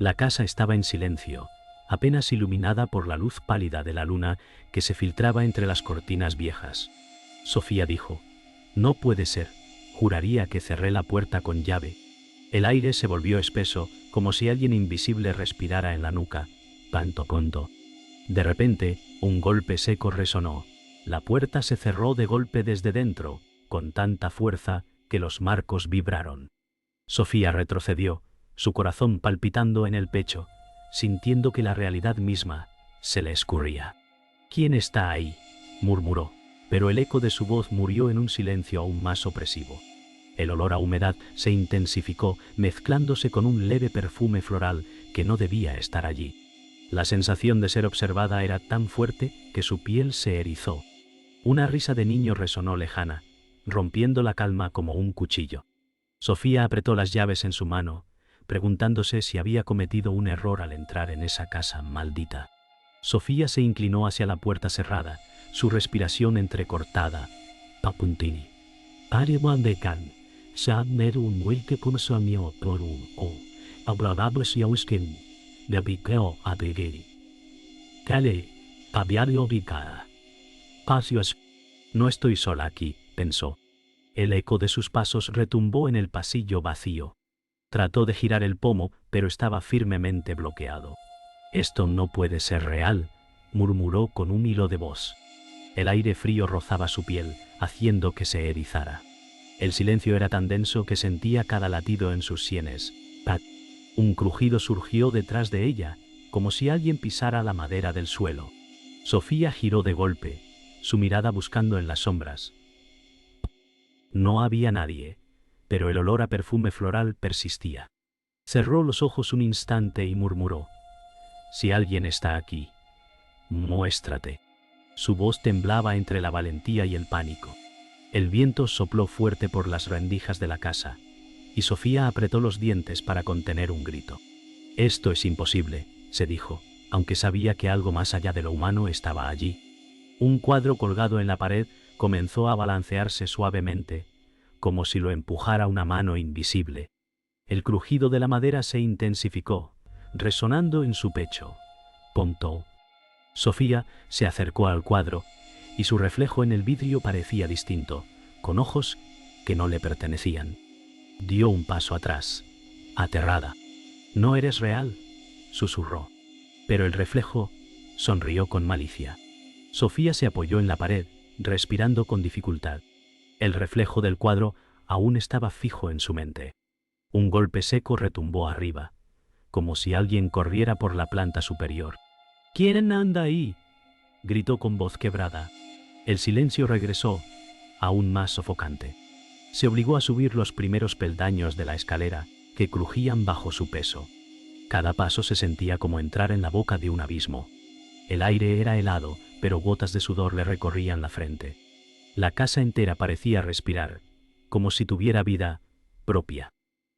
La casa estaba en silencio, apenas iluminada por la luz pálida de la luna que se filtraba entre las cortinas viejas. Sofía dijo: «No puede ser, juraría que cerré la puerta con llave». El aire se volvió espeso, como si alguien invisible respirara en la nuca. Panto conto. De repente, un golpe seco resonó. La puerta se cerró de golpe desde dentro, con tanta fuerza que los marcos vibraron. Sofía retrocedió, su corazón palpitando en el pecho, sintiendo que la realidad misma se le escurría. «¿Quién está ahí?», murmuró, pero el eco de su voz murió en un silencio aún más opresivo. El olor a humedad se intensificó, mezclándose con un leve perfume floral que no debía estar allí. La sensación de ser observada era tan fuerte que su piel se erizó. Una risa de niño resonó lejana, rompiendo la calma como un cuchillo. Sofía apretó las llaves en su mano, preguntándose si había cometido un error al entrar en esa casa maldita. Sofía se inclinó hacia la puerta cerrada, su respiración entrecortada. Papuntini. Pareman de can. Sa meru muelke kumsanyo poru o. Abradables yauskin. De piqueo a pegeri. Cale. Pabiario vica. Pasios. No estoy sola aquí, pensó. El eco de sus pasos retumbó en el pasillo vacío. Trató de girar el pomo, pero estaba firmemente bloqueado. «Esto no puede ser real», murmuró con un hilo de voz. El aire frío rozaba su piel, haciendo que se erizara. El silencio era tan denso que sentía cada latido en sus sienes. ¡Pat! Un crujido surgió detrás de ella, como si alguien pisara la madera del suelo. Sofía giró de golpe, su mirada buscando en las sombras. No había nadie, pero el olor a perfume floral persistía. Cerró los ojos un instante y murmuró: «Si alguien está aquí, muéstrate». Su voz temblaba entre la valentía y el pánico. El viento sopló fuerte por las rendijas de la casa, y Sofía apretó los dientes para contener un grito. «Esto es imposible», se dijo, aunque sabía que algo más allá de lo humano estaba allí. Un cuadro colgado en la pared comenzó a balancearse suavemente, como si lo empujara una mano invisible. El crujido de la madera se intensificó, resonando en su pecho. Pontó. Sofía se acercó al cuadro, y su reflejo en el vidrio parecía distinto, con ojos que no le pertenecían. Dio un paso atrás, aterrada. «No eres real», susurró. Pero el reflejo sonrió con malicia. Sofía se apoyó en la pared, respirando con dificultad. El reflejo del cuadro aún estaba fijo en su mente. Un golpe seco retumbó arriba, como si alguien corriera por la planta superior. «¿Quién anda ahí?», gritó con voz quebrada. El silencio regresó, aún más sofocante. Se obligó a subir los primeros peldaños de la escalera, que crujían bajo su peso. Cada paso se sentía como entrar en la boca de un abismo. El aire era helado, pero gotas de sudor le recorrían la frente. La casa entera parecía respirar, como si tuviera vida propia.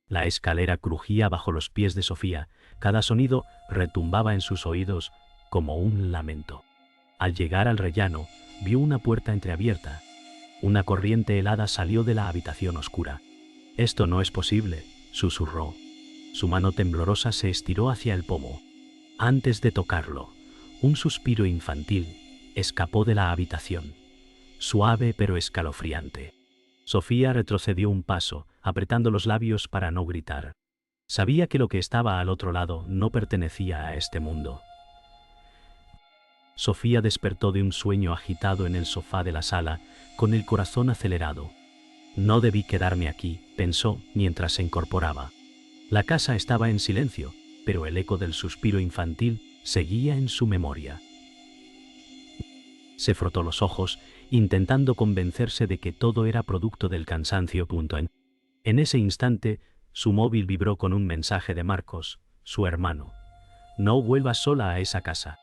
La escalera crujía bajo los pies de Sofía, cada sonido retumbaba en sus oídos como un lamento. Al llegar al rellano, vio una puerta entreabierta. Una corriente helada salió de la habitación oscura. «Esto no es posible», susurró. Su mano temblorosa se estiró hacia el pomo. Antes de tocarlo, un suspiro infantil escapó de la habitación, suave pero escalofriante. Sofía retrocedió un paso, apretando los labios para no gritar. Sabía que lo que estaba al otro lado no pertenecía a este mundo. Sofía despertó de un sueño agitado en el sofá de la sala, con el corazón acelerado. «No debí quedarme aquí», pensó mientras se incorporaba. La casa estaba en silencio, pero el eco del suspiro infantil seguía en su memoria. Se frotó los ojos, intentando convencerse de que todo era producto del cansancio. En ese instante, su móvil vibró con un mensaje de Marcos, su hermano. «No vuelvas sola a esa casa».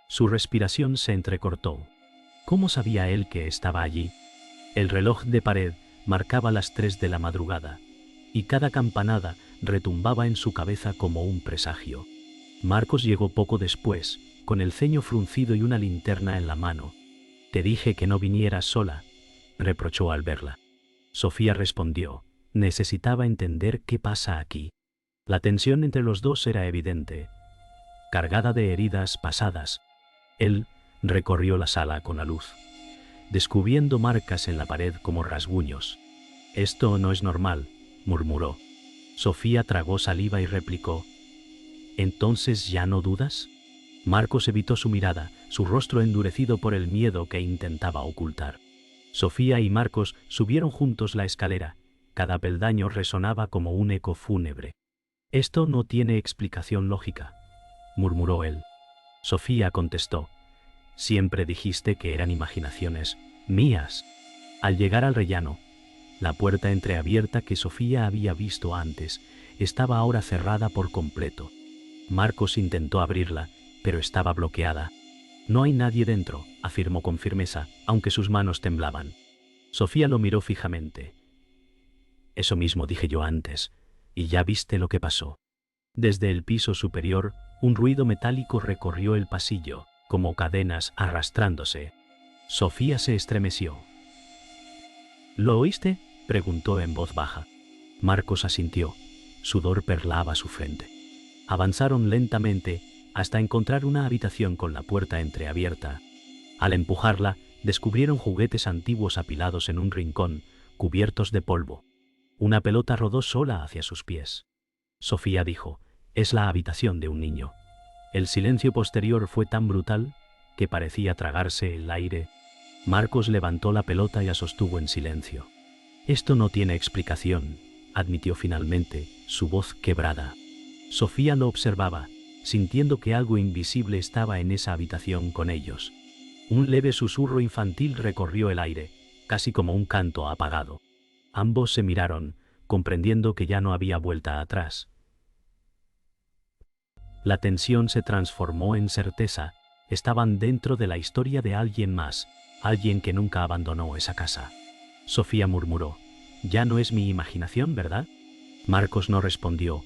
Su respiración se entrecortó. ¿Cómo sabía él que estaba allí? El reloj de pared marcaba las 3 de la madrugada, y cada campanada retumbaba en su cabeza como un presagio. Marcos llegó poco después, con el ceño fruncido y una linterna en la mano. «Te dije que no vinieras sola», reprochó al verla. Sofía respondió: «Necesitaba entender qué pasa aquí». La tensión entre los dos era evidente, cargada de heridas pasadas. Él recorrió la sala con la luz, descubriendo marcas en la pared como rasguños. «Esto no es normal», murmuró. Sofía tragó saliva y replicó: «¿Entonces ya no dudas?». Marcos evitó su mirada, su rostro endurecido por el miedo que intentaba ocultar. Sofía y Marcos subieron juntos la escalera. Cada peldaño resonaba como un eco fúnebre. «Esto no tiene explicación lógica», murmuró él. Sofía contestó: «Siempre dijiste que eran imaginaciones mías». Al llegar al rellano, la puerta entreabierta que Sofía había visto antes estaba ahora cerrada por completo. Marcos intentó abrirla, pero estaba bloqueada. «No hay nadie dentro», afirmó con firmeza, aunque sus manos temblaban. Sofía lo miró fijamente. «Eso mismo dije yo antes, y ya viste lo que pasó». Desde el piso superior, un ruido metálico recorrió el pasillo, como cadenas arrastrándose. Sofía se estremeció. «¿Lo oíste?», preguntó en voz baja. Marcos asintió. Sudor perlaba su frente. Avanzaron lentamente hasta encontrar una habitación con la puerta entreabierta. Al empujarla, descubrieron juguetes antiguos apilados en un rincón, cubiertos de polvo. Una pelota rodó sola hacia sus pies. Sofía dijo: «Es la habitación de un niño». El silencio posterior fue tan brutal que parecía tragarse el aire. Marcos levantó la pelota y la sostuvo en silencio. «Esto no tiene explicación», admitió finalmente, su voz quebrada. Sofía lo observaba, sintiendo que algo invisible estaba en esa habitación con ellos. Un leve susurro infantil recorrió el aire, casi como un canto apagado. Ambos se miraron, comprendiendo que ya no había vuelta atrás. La tensión se transformó en certeza. Estaban dentro de la historia de alguien más, alguien que nunca abandonó esa casa. Sofía murmuró: «Ya no es mi imaginación, ¿verdad?». Marcos no respondió.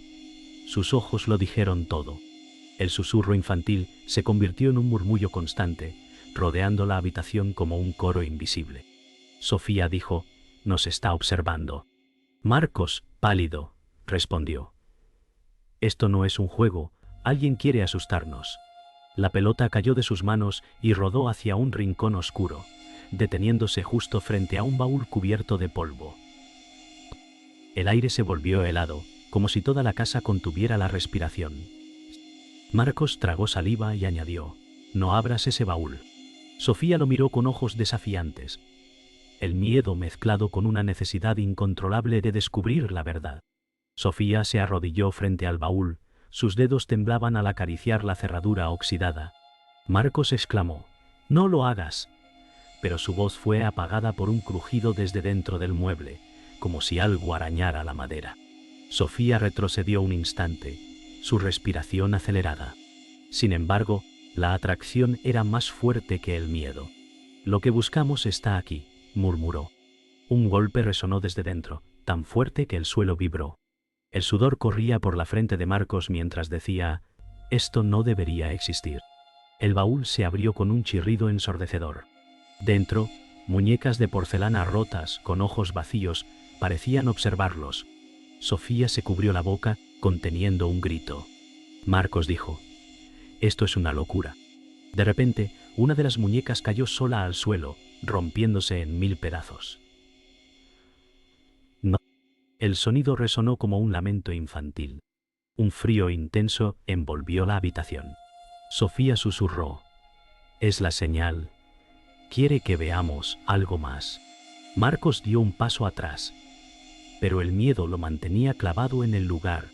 Sus ojos lo dijeron todo. El susurro infantil se convirtió en un murmullo constante, rodeando la habitación como un coro invisible. Sofía dijo: «Nos está observando». Marcos, pálido, respondió: «Esto no es un juego, alguien quiere asustarnos». La pelota cayó de sus manos y rodó hacia un rincón oscuro, deteniéndose justo frente a un baúl cubierto de polvo. El aire se volvió helado, como si toda la casa contuviera la respiración. Marcos tragó saliva y añadió: «No abras ese baúl». Sofía lo miró con ojos desafiantes, el miedo mezclado con una necesidad incontrolable de descubrir la verdad. Sofía se arrodilló frente al baúl, sus dedos temblaban al acariciar la cerradura oxidada. Marcos exclamó: «No lo hagas», pero su voz fue apagada por un crujido desde dentro del mueble, como si algo arañara la madera. Sofía retrocedió un instante, su respiración acelerada. Sin embargo, la atracción era más fuerte que el miedo. «Lo que buscamos está aquí», murmuró. Un golpe resonó desde dentro, tan fuerte que el suelo vibró. El sudor corría por la frente de Marcos mientras decía: «Esto no debería existir». El baúl se abrió con un chirrido ensordecedor. Dentro, muñecas de porcelana rotas, con ojos vacíos, parecían observarlos. Sofía se cubrió la boca, conteniendo un grito. Marcos dijo: «Esto es una locura». De repente, una de las muñecas cayó sola al suelo, rompiéndose en 1000 pedazos. «No». El sonido resonó como un lamento infantil. Un frío intenso envolvió la habitación. Sofía susurró: «Es la señal. Quiere que veamos algo más». Marcos dio un paso atrás, pero el miedo lo mantenía clavado en el lugar.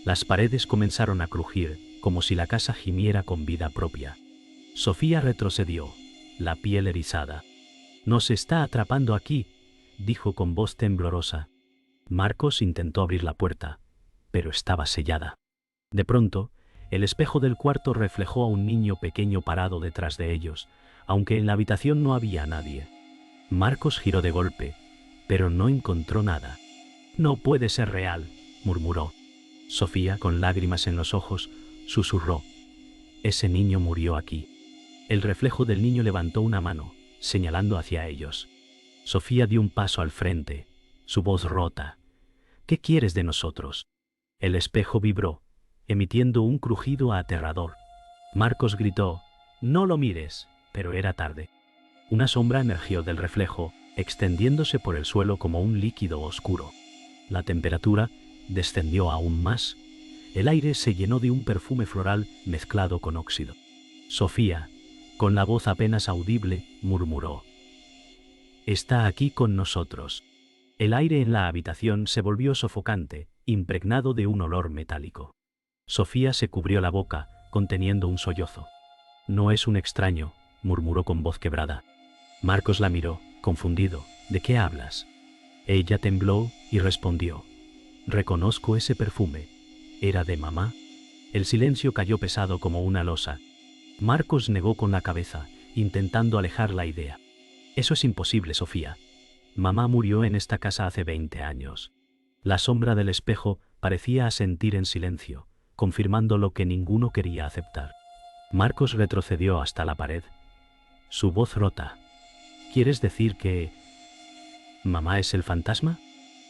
Las paredes comenzaron a crujir, como si la casa gimiera con vida propia. Sofía retrocedió, la piel erizada. «Nos está atrapando aquí», dijo con voz temblorosa. Marcos intentó abrir la puerta, pero estaba sellada. De pronto, el espejo del cuarto reflejó a un niño pequeño parado detrás de ellos, aunque en la habitación no había nadie. Marcos giró de golpe, pero no encontró nada. «No puede ser real», murmuró. Sofía, con lágrimas en los ojos, susurró: «Ese niño murió aquí». El reflejo del niño levantó una mano, señalando hacia ellos. Sofía dio un paso al frente, su voz rota: «¿Qué quieres de nosotros?». El espejo vibró, emitiendo un crujido aterrador. Marcos gritó: «No lo mires», pero era tarde. Una sombra emergió del reflejo, extendiéndose por el suelo como un líquido oscuro. La temperatura descendió aún más. El aire se llenó de un perfume floral mezclado con óxido. Sofía, con la voz apenas audible, murmuró: «Está aquí con nosotros». El aire en la habitación se volvió sofocante, impregnado de un olor metálico. Sofía se cubrió la boca, conteniendo un sollozo. «No es un extraño», murmuró con voz quebrada. Marcos la miró, confundido. «¿De qué hablas?». Ella tembló y respondió: «Reconozco ese perfume. ¿Era de mamá?». El silencio cayó pesado como una losa. Marcos negó con la cabeza, intentando alejar la idea. «Eso es imposible, Sofía. Mamá murió en esta casa hace 20 años». La sombra del espejo parecía asentir en silencio, confirmando lo que ninguno quería aceptar. Marcos retrocedió hasta la pared. Su voz rota: «¿Quieres decir que mamá es el fantasma?».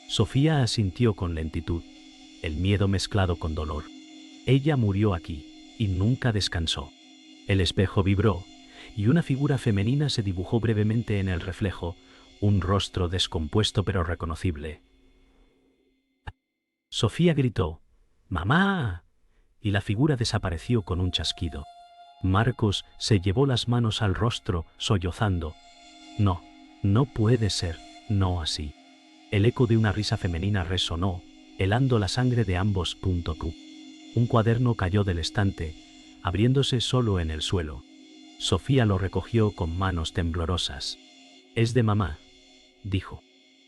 Sofía asintió con lentitud, el miedo mezclado con dolor. «Ella murió aquí, y nunca descansó». El espejo vibró, y una figura femenina se dibujó brevemente en el reflejo, un rostro descompuesto pero reconocible. Sofía gritó: «¡Mamá!», y la figura desapareció con un chasquido. Marcos se llevó las manos al rostro, sollozando. «No, no puede ser, no así». El eco de una risa femenina resonó, helando la sangre de ambos. Un cuaderno cayó del estante, abriéndose solo en el suelo. Sofía lo recogió con manos temblorosas. «Es de mamá», dijo.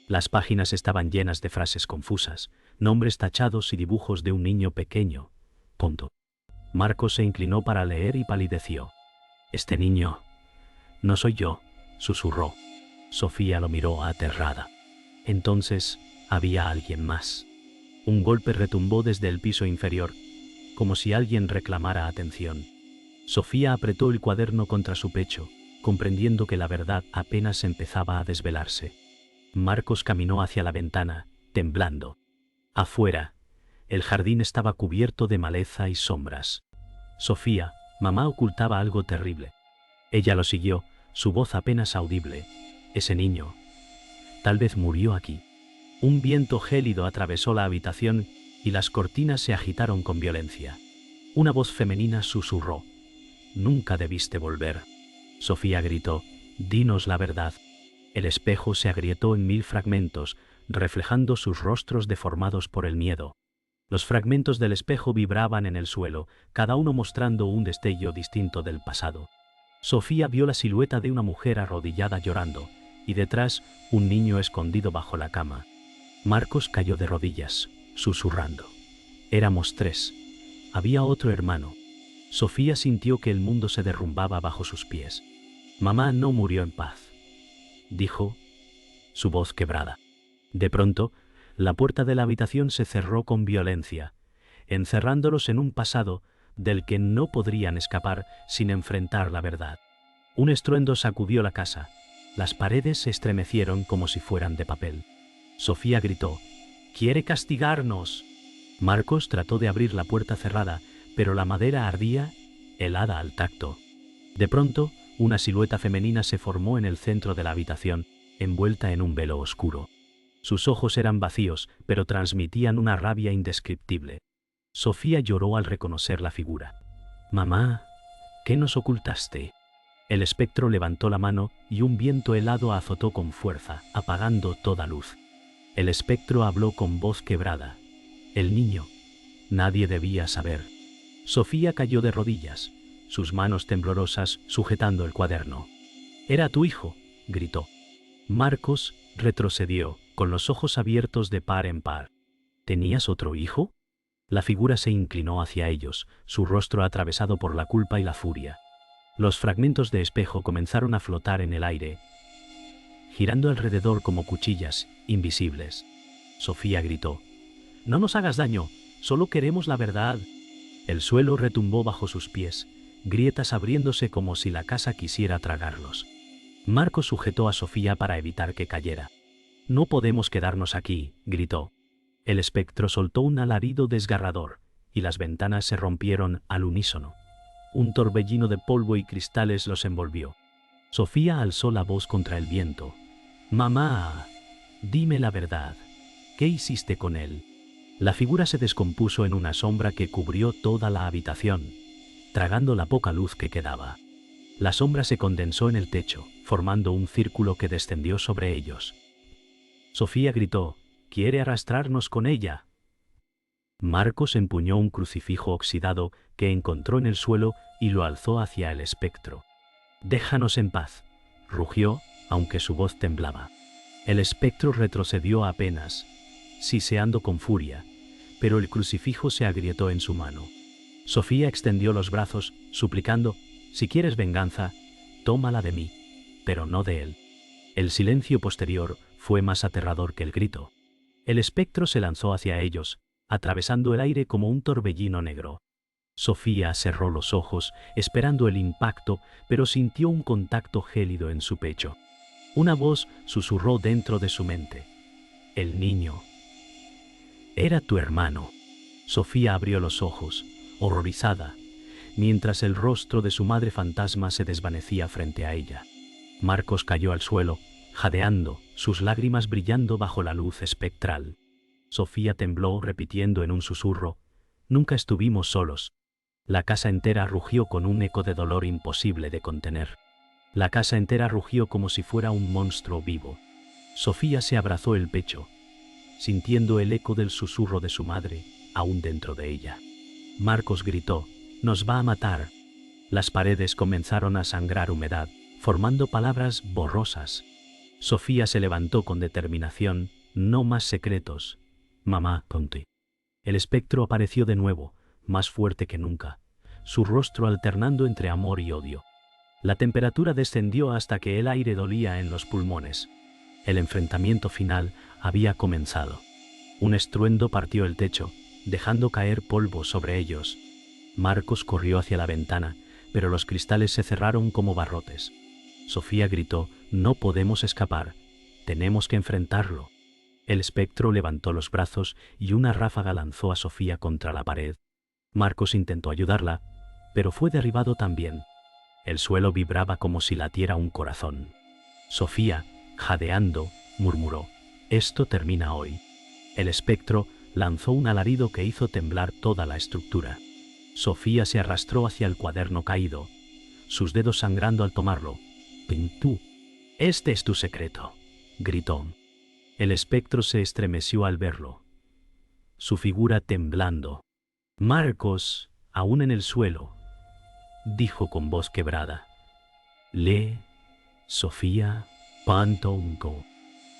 Las páginas estaban llenas de frases confusas, nombres tachados y dibujos de un niño pequeño. Marcos se inclinó para leer y palideció. «Este niño no soy yo», susurró. Sofía lo miró aterrada. Entonces había alguien más. Un golpe retumbó desde el piso inferior, como si alguien reclamara atención. Sofía apretó el cuaderno contra su pecho, comprendiendo que la verdad apenas empezaba a desvelarse. Marcos caminó hacia la ventana, temblando. Afuera, el jardín estaba cubierto de maleza y sombras. Sofía, mamá ocultaba algo terrible. Ella lo siguió, su voz apenas audible. «Ese niño tal vez murió aquí». Un viento gélido atravesó la habitación y las cortinas se agitaron con violencia. Una voz femenina susurró: «Nunca debiste volver». Sofía gritó: «Dinos la verdad». El espejo se agrietó en 1000 fragmentos, reflejando sus rostros deformados por el miedo. Los fragmentos del espejo vibraban en el suelo, cada uno mostrando un destello distinto del pasado. Sofía vio la silueta de una mujer arrodillada llorando, y detrás un niño escondido bajo la cama. Marcos cayó de rodillas, susurrando. Éramos 3. Había otro hermano. Sofía sintió que el mundo se derrumbaba bajo sus pies. «Mamá no murió en paz», dijo, su voz quebrada. De pronto, la puerta de la habitación se cerró con violencia, encerrándolos en un pasado del que no podrían escapar sin enfrentar la verdad. Un estruendo sacudió la casa. Las paredes se estremecieron como si fueran de papel. Sofía gritó: «¡Quiere castigarnos!». Marcos trató de abrir la puerta cerrada, pero la madera ardía, helada al tacto. De pronto, una silueta femenina se formó en el centro de la habitación, envuelta en un velo oscuro. Sus ojos eran vacíos, pero transmitían una rabia indescriptible. Sofía lloró al reconocer la figura. «Mamá, ¿qué nos ocultaste?». El espectro levantó la mano y un viento helado azotó con fuerza, apagando toda luz. El espectro habló con voz quebrada. «El niño. Nadie debía saber». Sofía cayó de rodillas, sus manos temblorosas sujetando el cuaderno. «Era tu hijo», gritó. Marcos retrocedió, con los ojos abiertos de par en par. «¿Tenías otro hijo?». La figura se inclinó hacia ellos, su rostro atravesado por la culpa y la furia. Los fragmentos de espejo comenzaron a flotar en el aire, girando alrededor como cuchillas invisibles. Sofía gritó: «No nos hagas daño, solo queremos la verdad». El suelo retumbó bajo sus pies, grietas abriéndose como si la casa quisiera tragarlos. Marcos sujetó a Sofía para evitar que cayera. «No podemos quedarnos aquí», gritó. El espectro soltó un alarido desgarrador, y las ventanas se rompieron al unísono. Un torbellino de polvo y cristales los envolvió. Sofía alzó la voz contra el viento. «Mamá, dime la verdad. ¿Qué hiciste con él?» La figura se descompuso en una sombra que cubrió toda la habitación, tragando la poca luz que quedaba. La sombra se condensó en el techo, formando un círculo que descendió sobre ellos. Sofía gritó: «¡Quiere arrastrarnos con ella!». Marcos empuñó un crucifijo oxidado que encontró en el suelo y lo alzó hacia el espectro. «Déjanos en paz», rugió, aunque su voz temblaba. El espectro retrocedió apenas, siseando con furia, pero el crucifijo se agrietó en su mano. Sofía extendió los brazos, suplicando: «Si quieres venganza, tómala de mí, pero no de él». El silencio posterior fue más aterrador que el grito. El espectro se lanzó hacia ellos, atravesando el aire como un torbellino negro. Sofía cerró los ojos, esperando el impacto, pero sintió un contacto gélido en su pecho. Una voz susurró dentro de su mente: «El niño. Era tu hermano». Sofía abrió los ojos, horrorizada, mientras el rostro de su madre fantasma se desvanecía frente a ella. Marcos cayó al suelo, jadeando, sus lágrimas brillando bajo la luz espectral. Sofía tembló, repitiendo en un susurro: «Nunca estuvimos solos». La casa entera rugió con un eco de dolor imposible de contener. La casa entera rugió como si fuera un monstruo vivo. Sofía se abrazó el pecho, sintiendo el eco del susurro de su madre, aún dentro de ella. Marcos gritó: «¡Nos va a matar!». Las paredes comenzaron a sangrar humedad, formando palabras borrosas. Sofía se levantó con determinación: «No más secretos. Mamá, conté». El espectro apareció de nuevo, más fuerte que nunca, su rostro alternando entre amor y odio. La temperatura descendió hasta que el aire dolía en los pulmones. El enfrentamiento final había comenzado. Un estruendo partió el techo, dejando caer polvo sobre ellos. Marcos corrió hacia la ventana, pero los cristales se cerraron como barrotes. Sofía gritó: «No podemos escapar, tenemos que enfrentarlo». El espectro levantó los brazos y una ráfaga lanzó a Sofía contra la pared. Marcos intentó ayudarla, pero fue derribado también. El suelo vibraba como si latiera un corazón. Sofía, jadeando, murmuró: «Esto termina hoy». El espectro lanzó un alarido que hizo temblar toda la estructura. Sofía se arrastró hacia el cuaderno caído, sus dedos sangrando al tomarlo. «Pintú, este es tu secreto», gritó. El espectro se estremeció al verlo, su figura temblando. «Marcos, aún en el suelo», dijo con voz quebrada. «Lee, Sofía Pantongo».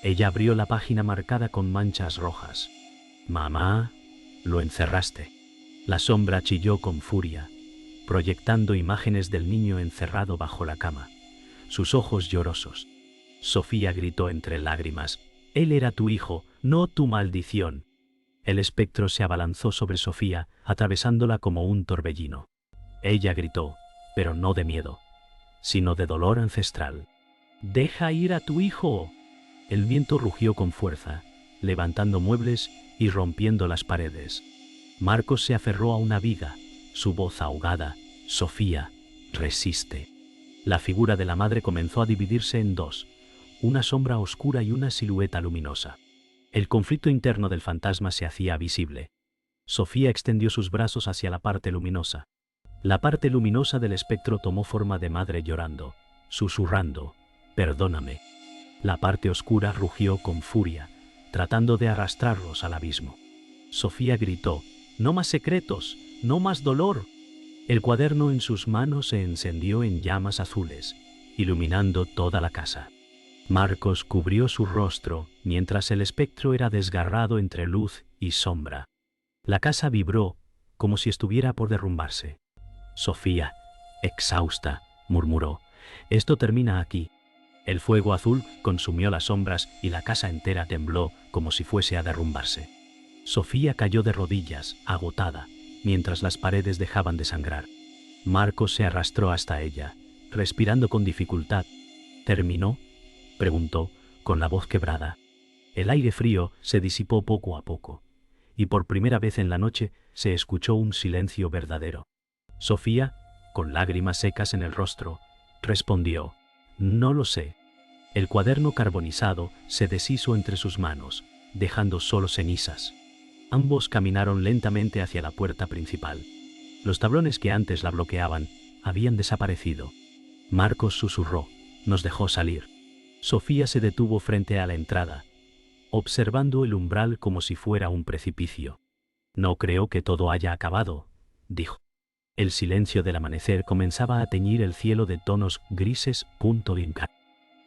Ella abrió la página marcada con manchas rojas. «Mamá, lo encerraste». La sombra chilló con furia, proyectando imágenes del niño encerrado bajo la cama, sus ojos llorosos. Sofía gritó entre lágrimas: «Él era tu hijo, no tu maldición». El espectro se abalanzó sobre Sofía, atravesándola como un torbellino. Ella gritó, pero no de miedo, sino de dolor ancestral: «¡Deja ir a tu hijo!». El viento rugió con fuerza, levantando muebles y rompiendo las paredes. Marcos se aferró a una viga, su voz ahogada: «Sofía, resiste». La figura de la madre comenzó a dividirse en dos, una sombra oscura y una silueta luminosa. El conflicto interno del fantasma se hacía visible. Sofía extendió sus brazos hacia la parte luminosa. La parte luminosa del espectro tomó forma de madre llorando, susurrando: «Perdóname». La parte oscura rugió con furia, tratando de arrastrarlos al abismo. Sofía gritó: «No más secretos, no más dolor». El cuaderno en sus manos se encendió en llamas azules, iluminando toda la casa. Marcos cubrió su rostro mientras el espectro era desgarrado entre luz y sombra. La casa vibró como si estuviera por derrumbarse. Sofía, exhausta, murmuró: «Esto termina aquí». El fuego azul consumió las sombras y la casa entera tembló como si fuese a derrumbarse. Sofía cayó de rodillas, agotada, mientras las paredes dejaban de sangrar. Marcos se arrastró hasta ella, respirando con dificultad. «¿Terminó?», preguntó, con la voz quebrada. El aire frío se disipó poco a poco, y por primera vez en la noche se escuchó un silencio verdadero. Sofía, con lágrimas secas en el rostro, respondió: «No lo sé». El cuaderno carbonizado se deshizo entre sus manos, dejando solo cenizas. Ambos caminaron lentamente hacia la puerta principal. Los tablones que antes la bloqueaban habían desaparecido. Marcos susurró: «Nos dejó salir». Sofía se detuvo frente a la entrada, observando el umbral como si fuera un precipicio. «No creo que todo haya acabado», dijo. El silencio del amanecer comenzaba a teñir el cielo de tonos grises.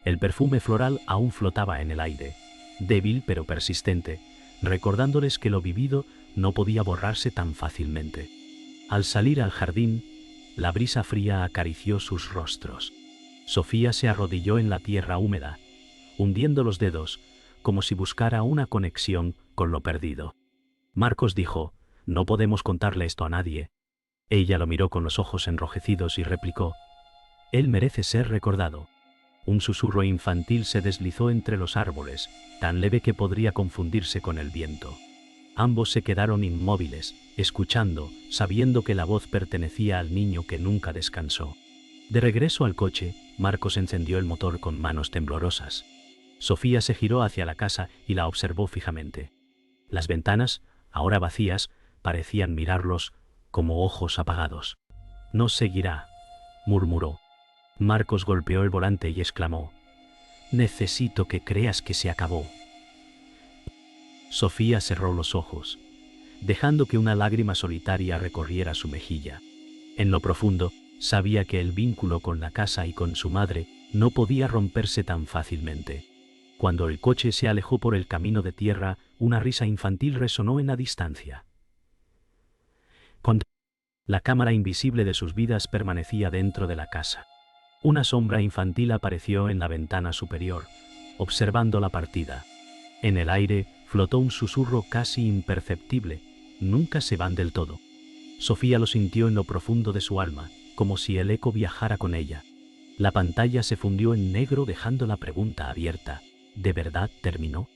El perfume floral aún flotaba en el aire, débil pero persistente, recordándoles que lo vivido no podía borrarse tan fácilmente. Al salir al jardín, la brisa fría acarició sus rostros. Sofía se arrodilló en la tierra húmeda, hundiendo los dedos, como si buscara una conexión con lo perdido. Marcos dijo: «No podemos contarle esto a nadie». Ella lo miró con los ojos enrojecidos y replicó: «Él merece ser recordado». Un susurro infantil se deslizó entre los árboles, tan leve que podría confundirse con el viento. Ambos se quedaron inmóviles, escuchando, sabiendo que la voz pertenecía al niño que nunca descansó. De regreso al coche, Marcos encendió el motor con manos temblorosas. Sofía se giró hacia la casa y la observó fijamente. Las ventanas, ahora vacías, parecían mirarlos como ojos apagados. «No seguirá», murmuró. Marcos golpeó el volante y exclamó: «Necesito que creas que se acabó». Sofía cerró los ojos, dejando que una lágrima solitaria recorriera su mejilla. En lo profundo, sabía que el vínculo con la casa y con su madre no podía romperse tan fácilmente. Cuando el coche se alejó por el camino de tierra, una risa infantil resonó en la distancia. La cámara invisible de sus vidas permanecía dentro de la casa. Una sombra infantil apareció en la ventana superior, observando la partida. En el aire flotó un susurro casi imperceptible: «Nunca se van del todo». Sofía lo sintió en lo profundo de su alma, como si el eco viajara con ella. La pantalla se fundió en negro dejando la pregunta abierta: ¿de verdad terminó?